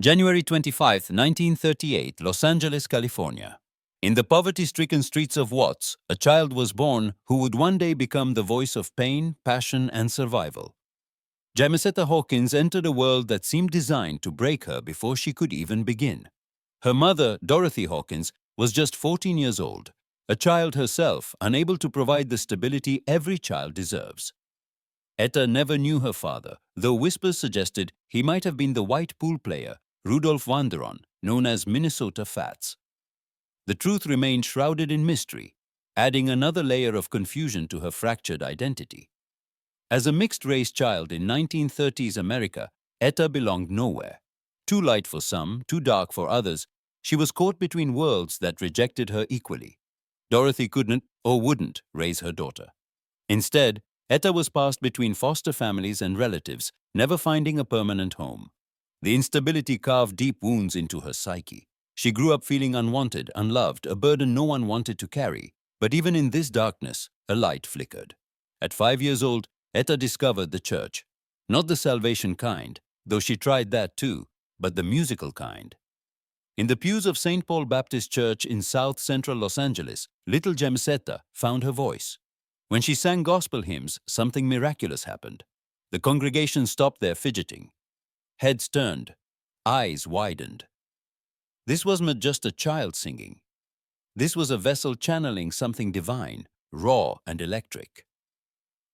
January 25, 1938, Los Angeles, California. In the poverty-stricken streets of Watts, a child was born who would one day become the voice of pain, passion, and survival. Jamesetta Hawkins entered a world that seemed designed to break her before she could even begin. Her mother, Dorothy Hawkins, was just 14 years old, a child herself, unable to provide the stability every child deserves. Etta never knew her father, though whispers suggested he might have been the white pool player, Rudolph Wanderon, known as Minnesota Fats. The truth remained shrouded in mystery, adding another layer of confusion to her fractured identity. As a mixed-race child in 1930s America, Etta belonged nowhere. Too light for some, too dark for others, she was caught between worlds that rejected her equally. Dorothy couldn't or wouldn't raise her daughter. Instead, Etta was passed between foster families and relatives, never finding a permanent home. The instability carved deep wounds into her psyche. She grew up feeling unwanted, unloved, a burden no one wanted to carry. But even in this darkness, a light flickered. At 5 years old, Etta discovered the church. Not the salvation kind, though she tried that too, but the musical kind. In the pews of St. Paul Baptist Church in South Central Los Angeles, little Jamesetta found her voice. When she sang gospel hymns, something miraculous happened. The congregation stopped their fidgeting. Heads turned, eyes widened. This wasn't just a child singing. This was a vessel channeling something divine, raw and electric.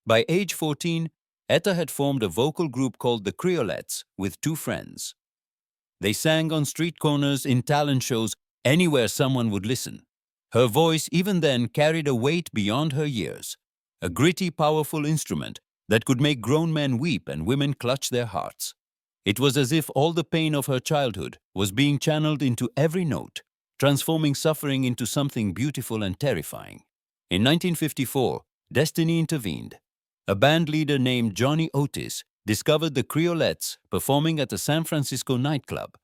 By age 14, Etta had formed a vocal group called the Creolettes with 2 friends. They sang on street corners, in talent shows, anywhere someone would listen. Her voice, even then, carried a weight beyond her years, a gritty, powerful instrument that could make grown men weep and women clutch their hearts. It was as if all the pain of her childhood was being channeled into every note, transforming suffering into something beautiful and terrifying. In 1954, destiny intervened. A band leader named Johnny Otis discovered the Creolettes performing at a San Francisco nightclub.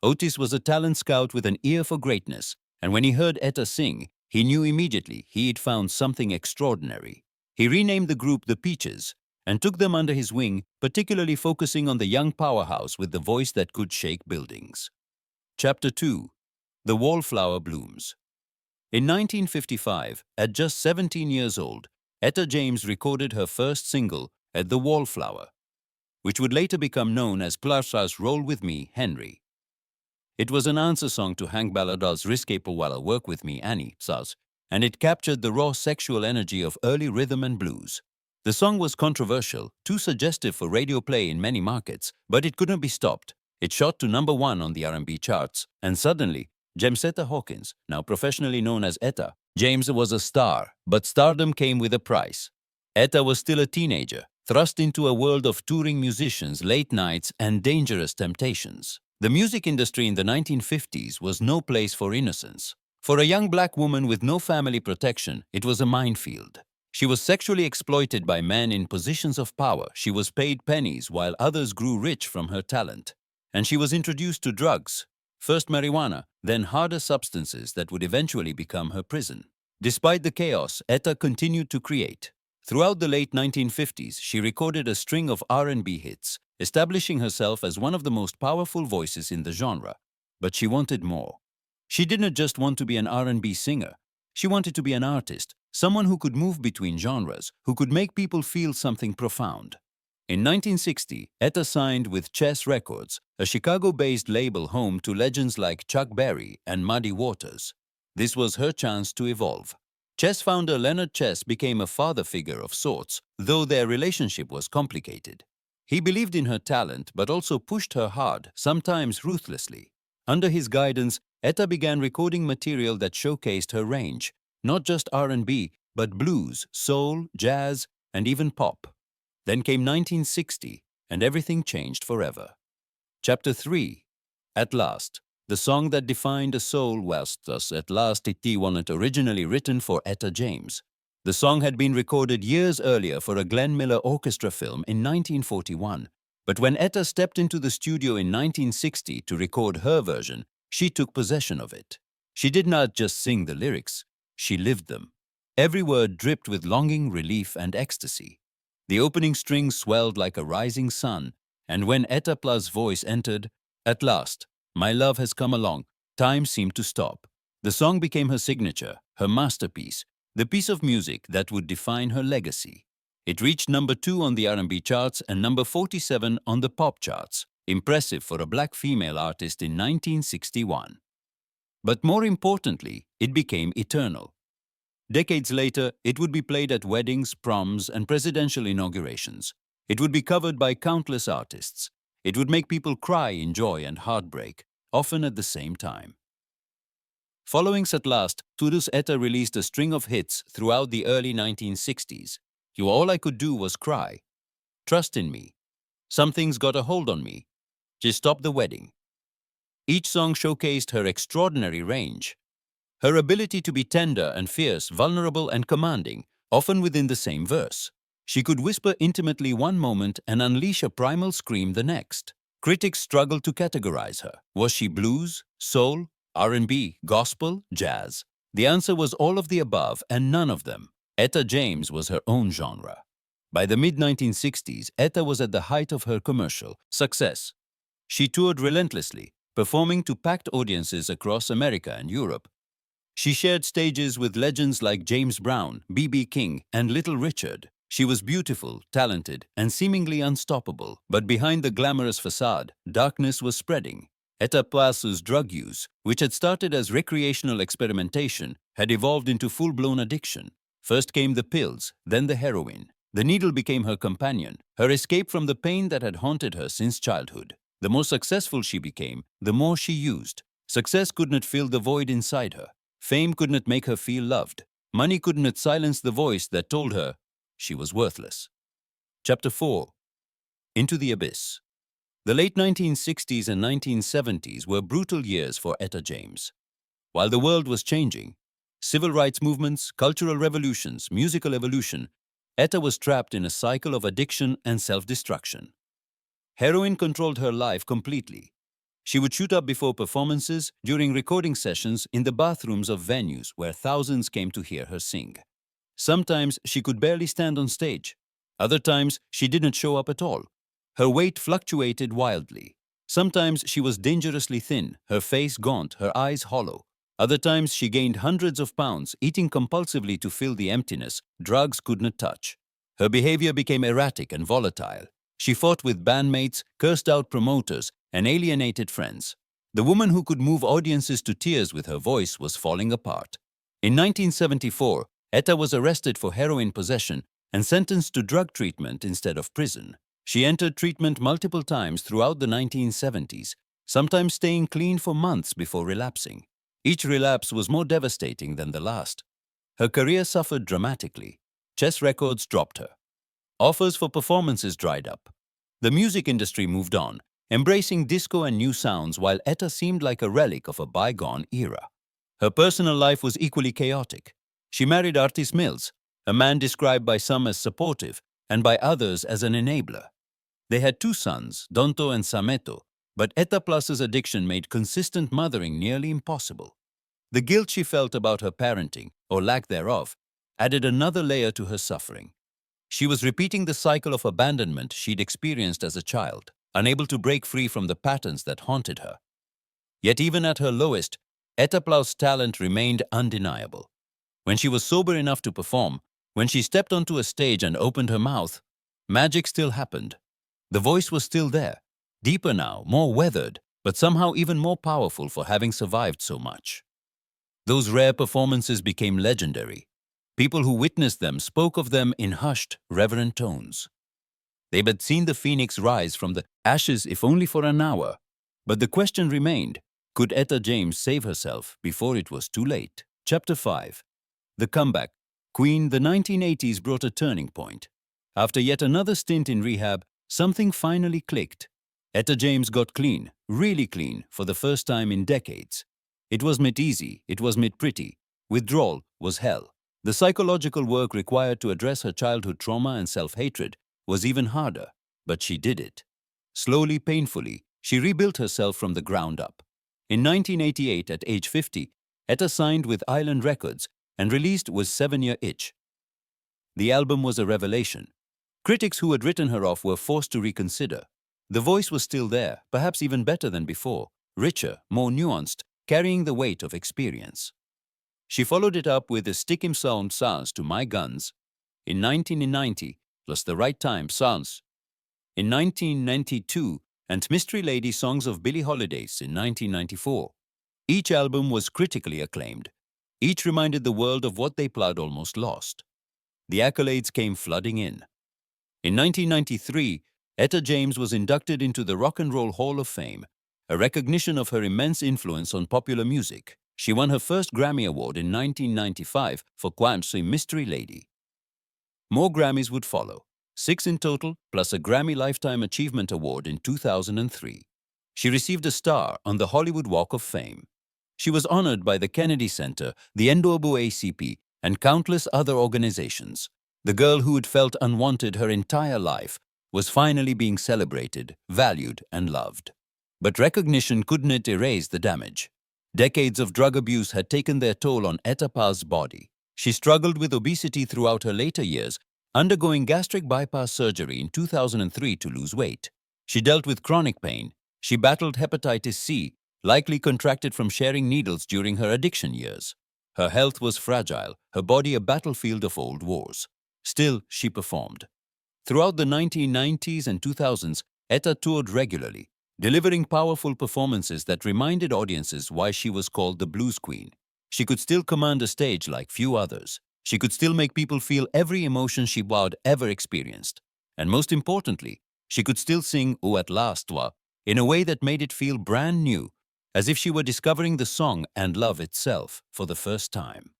Otis was a talent scout with an ear for greatness, and when he heard Etta sing, he knew immediately he'd found something extraordinary. He renamed the group the Peaches and took them under his wing, particularly focusing on the young powerhouse with the voice that could shake buildings. Chapter 2. The Wallflower Blooms. In 1955, at just 17 years old, Etta James recorded her first single at The Wallflower, which would later become known as Plaza's Roll With Me, Henry. It was an answer song to Hank Balladol's Risque Powalla Work With Me, Annie, Saz, and it captured the raw sexual energy of early rhythm and blues. The song was controversial, too suggestive for radio play in many markets, but it couldn't be stopped. It shot to #1 on the R&B charts, and suddenly, Jamesetta Hawkins, now professionally known as Etta James, was a star, but stardom came with a price. Etta was still a teenager, thrust into a world of touring musicians, late nights, and dangerous temptations. The music industry in the 1950s was no place for innocence. For a young black woman with no family protection, it was a minefield. She was sexually exploited by men in positions of power. She was paid pennies while others grew rich from her talent. And she was introduced to drugs, first marijuana, then harder substances that would eventually become her prison. Despite the chaos, Etta continued to create. Throughout the late 1950s, she recorded a string of R&B hits, establishing herself as one of the most powerful voices in the genre. But she wanted more. She didn't just want to be an R&B singer. She wanted to be an artist, someone who could move between genres, who could make people feel something profound. In 1960, Etta signed with Chess Records, a Chicago-based label home to legends like Chuck Berry and Muddy Waters. This was her chance to evolve. Chess founder Leonard Chess became a father figure of sorts, though their relationship was complicated. He believed in her talent but also pushed her hard, sometimes ruthlessly. Under his guidance, Etta began recording material that showcased her range, not just R&B, but blues, soul, jazz, and even pop. Then came 1960, and everything changed forever. Chapter 3. At Last. The song that defined a soul was thus At Last It wasn't originally written for Etta James. The song had been recorded years earlier for a Glenn Miller orchestra film in 1941. But when Etta stepped into the studio in 1960 to record her version, she took possession of it. She did not just sing the lyrics, she lived them. Every word dripped with longing, relief, and ecstasy. The opening strings swelled like a rising sun, and when Etta Pla's voice entered, at last, My love has come along. Time seemed to stop. The song became her signature, her masterpiece, the piece of music that would define her legacy. It reached number 2 on the R&B charts and number 47 on the pop charts. Impressive for a black female artist in 1961. But more importantly, it became eternal. Decades later, it would be played at weddings, proms, and presidential inaugurations. It would be covered by countless artists. It would make people cry in joy and heartbreak, often at the same time. Following At Last, Turus Etta released a string of hits throughout the early 1960s. You All I Could Do Was Cry, Trust in Me, Something's Got a Hold on Me, Just Stop the Wedding. Each song showcased her extraordinary range. Her ability to be tender and fierce, vulnerable and commanding, often within the same verse. She could whisper intimately one moment and unleash a primal scream the next. Critics struggled to categorize her. Was she blues, soul, R&B, gospel, jazz? The answer was all of the above and none of them. Etta James was her own genre. By the mid-1960s, Etta was at the height of her commercial success. She toured relentlessly, performing to packed audiences across America and Europe. She shared stages with legends like James Brown, B.B. King, and Little Richard. She was beautiful, talented, and seemingly unstoppable. But behind the glamorous facade, darkness was spreading. Etta Plas's drug use, which had started as recreational experimentation, had evolved into full-blown addiction. First came the pills, then the heroin. The needle became her companion, her escape from the pain that had haunted her since childhood. The more successful she became, the more she used. Success could not fill the void inside her. Fame could not make her feel loved. Money could not silence the voice that told her she was worthless. Chapter 4. Into the Abyss. The late 1960s and 1970s were brutal years for Etta James. While the world was changing, civil rights movements, cultural revolutions, musical evolution, Etta was trapped in a cycle of addiction and self-destruction. Heroin controlled her life completely. She would shoot up before performances, during recording sessions, in the bathrooms of venues where thousands came to hear her sing. Sometimes she could barely stand on stage. Other times she didn't show up at all. Her weight fluctuated wildly. Sometimes she was dangerously thin, her face gaunt, her eyes hollow. Other times she gained hundreds of pounds, eating compulsively to fill the emptiness drugs could not touch. Her behavior became erratic and volatile. She fought with bandmates, cursed out promoters, and alienated friends. The woman who could move audiences to tears with her voice was falling apart. In 1974, Etta was arrested for heroin possession and sentenced to drug treatment instead of prison. She entered treatment multiple times throughout the 1970s, sometimes staying clean for months before relapsing. Each relapse was more devastating than the last. Her career suffered dramatically. Chess records dropped her. Offers for performances dried up. The music industry moved on, embracing disco and new sounds, while Etta seemed like a relic of a bygone era. Her personal life was equally chaotic. She married Artis Mills, a man described by some as supportive and by others as an enabler. They had 2 sons, Donto and Sameto, but Etta Plus's addiction made consistent mothering nearly impossible. The guilt she felt about her parenting, or lack thereof, added another layer to her suffering. She was repeating the cycle of abandonment she'd experienced as a child, unable to break free from the patterns that haunted her. Yet even at her lowest, Etta Plus's talent remained undeniable. When she was sober enough to perform, when she stepped onto a stage and opened her mouth, magic still happened. The voice was still there, deeper now, more weathered, but somehow even more powerful for having survived so much. Those rare performances became legendary. People who witnessed them spoke of them in hushed, reverent tones. They had seen the phoenix rise from the ashes, if only for an hour. But the question remained, could Etta James save herself before it was too late? Chapter 5. The Comeback. Queen. The 1980s brought a turning point. After yet another stint in rehab, something finally clicked. Etta James got clean, really clean, for the first time in decades. It wasn't easy, it wasn't pretty. Withdrawal was hell. The psychological work required to address her childhood trauma and self-hatred was even harder, but she did it. Slowly, painfully, she rebuilt herself from the ground up. In 1988, at age 50, Etta signed with Island Records and released Was 7-Year Itch. The album was a revelation. Critics who had written her off were forced to reconsider. The voice was still there, perhaps even better than before, richer, more nuanced, carrying the weight of experience. She followed it up with a Stick 'em Sound Sans to My Guns in 1990, plus The Right Time Sans in 1992, and Mystery Lady Songs of Billie Holidays in 1994. Each album was critically acclaimed. Each reminded the world of what they plowed almost lost. The accolades came flooding in. In 1993, Etta James was inducted into the Rock and Roll Hall of Fame, a recognition of her immense influence on popular music. She won her first Grammy Award in 1995 for Quant's Mystery Lady. More Grammys would follow, 6 in total, plus a Grammy Lifetime Achievement Award in 2003. She received a star on the Hollywood Walk of Fame. She was honored by the Kennedy Center, the NAACP, and countless other organizations. The girl who had felt unwanted her entire life was finally being celebrated, valued, and loved. But recognition couldn't erase the damage. Decades of drug abuse had taken their toll on Etta Pa's body. She struggled with obesity throughout her later years, undergoing gastric bypass surgery in 2003 to lose weight. She dealt with chronic pain. She battled hepatitis C, likely contracted from sharing needles during her addiction years. Her health was fragile, her body a battlefield of old wars. Still, she performed. Throughout the 1990s and 2000s, Etta toured regularly, delivering powerful performances that reminded audiences why she was called the Blues Queen. She could still command a stage like few others. She could still make people feel every emotion she had ever experienced. And most importantly, she could still sing O At Last Toi in a way that made it feel brand new, as if she were discovering the song and love itself for the first time.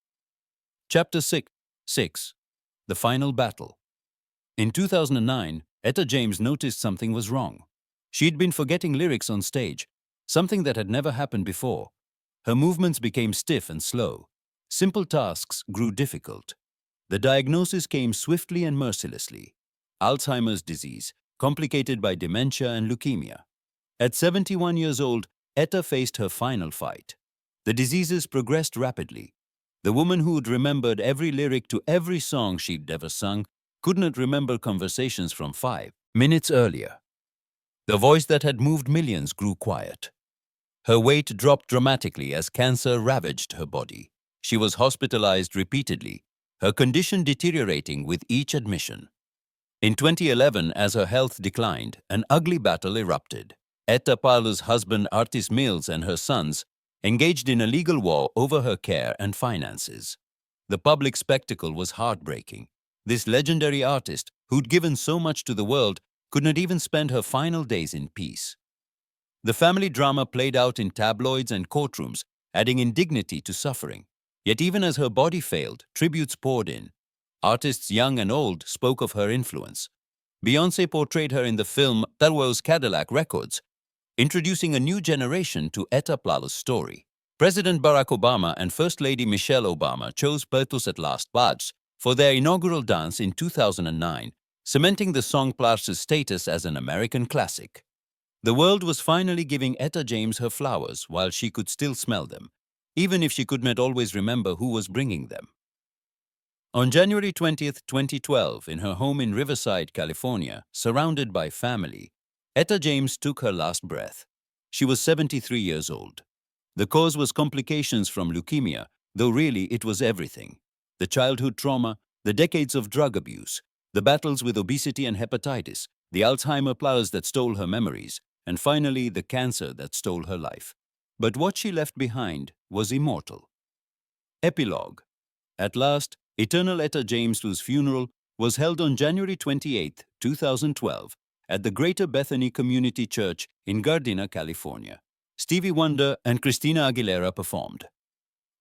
Chapter 6. The Final Battle. In 2009, Etta James noticed something was wrong. She'd been forgetting lyrics on stage, something that had never happened before. Her movements became stiff and slow. Simple tasks grew difficult. The diagnosis came swiftly and mercilessly. Alzheimer's disease, complicated by dementia and leukemia. At 71 years old, Etta faced her final fight. The diseases progressed rapidly. The woman who'd remembered every lyric to every song she'd ever sung couldn't remember conversations from 5 minutes earlier. The voice that had moved millions grew quiet. Her weight dropped dramatically as cancer ravaged her body. She was hospitalized repeatedly, her condition deteriorating with each admission. In 2011, as her health declined, an ugly battle erupted. Etta Pa's husband Artis Mills and her sons engaged in a legal war over her care and finances. The public spectacle was heartbreaking. This legendary artist, who'd given so much to the world, could not even spend her final days in peace. The family drama played out in tabloids and courtrooms, adding indignity to suffering. Yet even as her body failed, tributes poured in. Artists young and old spoke of her influence. Beyoncé portrayed her in the film Tarwell's Cadillac Records, introducing a new generation to Etta Pa's story. President Barack Obama and First Lady Michelle Obama chose Pertus at Last Bats for their inaugural dance in 2009, cementing the song Plars's status as an American classic. The world was finally giving Etta James her flowers while she could still smell them, even if she could not always remember who was bringing them. On January 20, 2012, in her home in Riverside, California, surrounded by family, Etta James took her last breath. She was 73 years old. The cause was complications from leukemia, though really it was everything. The childhood trauma, the decades of drug abuse, the battles with obesity and hepatitis, the Alzheimer flowers that stole her memories, and finally the cancer that stole her life. But what she left behind was immortal. Epilogue. At last, Eternal Etta James's funeral was held on January 28, 2012, at the Greater Bethany Community Church in Gardena, California. Stevie Wonder and Christina Aguilera performed.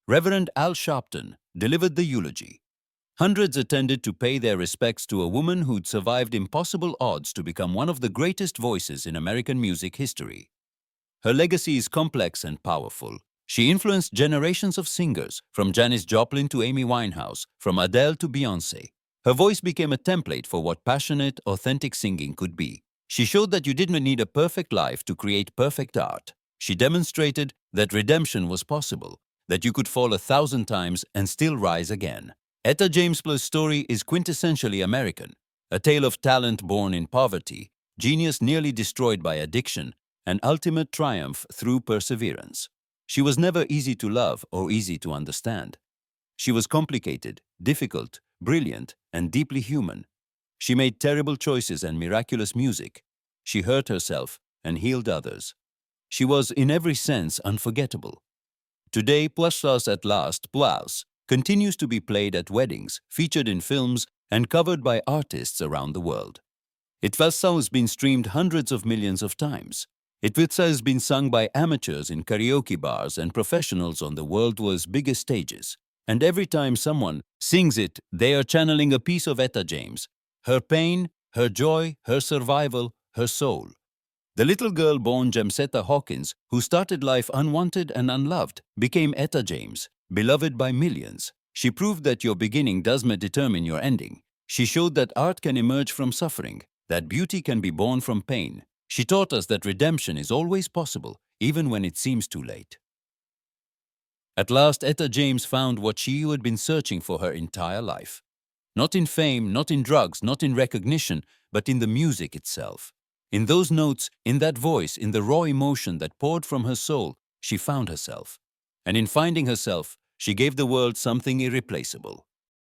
Reverend Al Sharpton delivered the eulogy. Hundreds attended to pay their respects to a woman who'd survived impossible odds to become one of the greatest voices in American music history. Her legacy is complex and powerful. She influenced generations of singers, from Janis Joplin to Amy Winehouse, from Adele to Beyoncé. Her voice became a template for what passionate, authentic singing could be. She showed that you didn't need a perfect life to create perfect art. She demonstrated that redemption was possible, that you could fall 1,000 times and still rise again. Etta James's story is quintessentially American, a tale of talent born in poverty, genius nearly destroyed by addiction, an ultimate triumph through perseverance. She was never easy to love or easy to understand. She was complicated, difficult, brilliant, and deeply human. She made terrible choices and miraculous music. She hurt herself and healed others. She was, in every sense, unforgettable. Today, Plus at Last, Plus continues to be played at weddings, featured in films, and covered by artists around the world. Itvasa has been streamed hundreds of millions of times. Itvasa has been sung by amateurs in karaoke bars and professionals on the world's biggest stages. And every time someone sings it, they are channeling a piece of Etta James. Her pain, her joy, her survival, her soul. The little girl born Jamsetta Hawkins, who started life unwanted and unloved, became Etta James, beloved by millions. She proved that your beginning does not determine your ending. She showed that art can emerge from suffering, that beauty can be born from pain. She taught us that redemption is always possible, even when it seems too late. At last, Etta James found what she had been searching for her entire life. Not in fame, not in drugs, not in recognition, but in the music itself. In those notes, in that voice, in the raw emotion that poured from her soul, she found herself. And in finding herself, she gave the world something irreplaceable.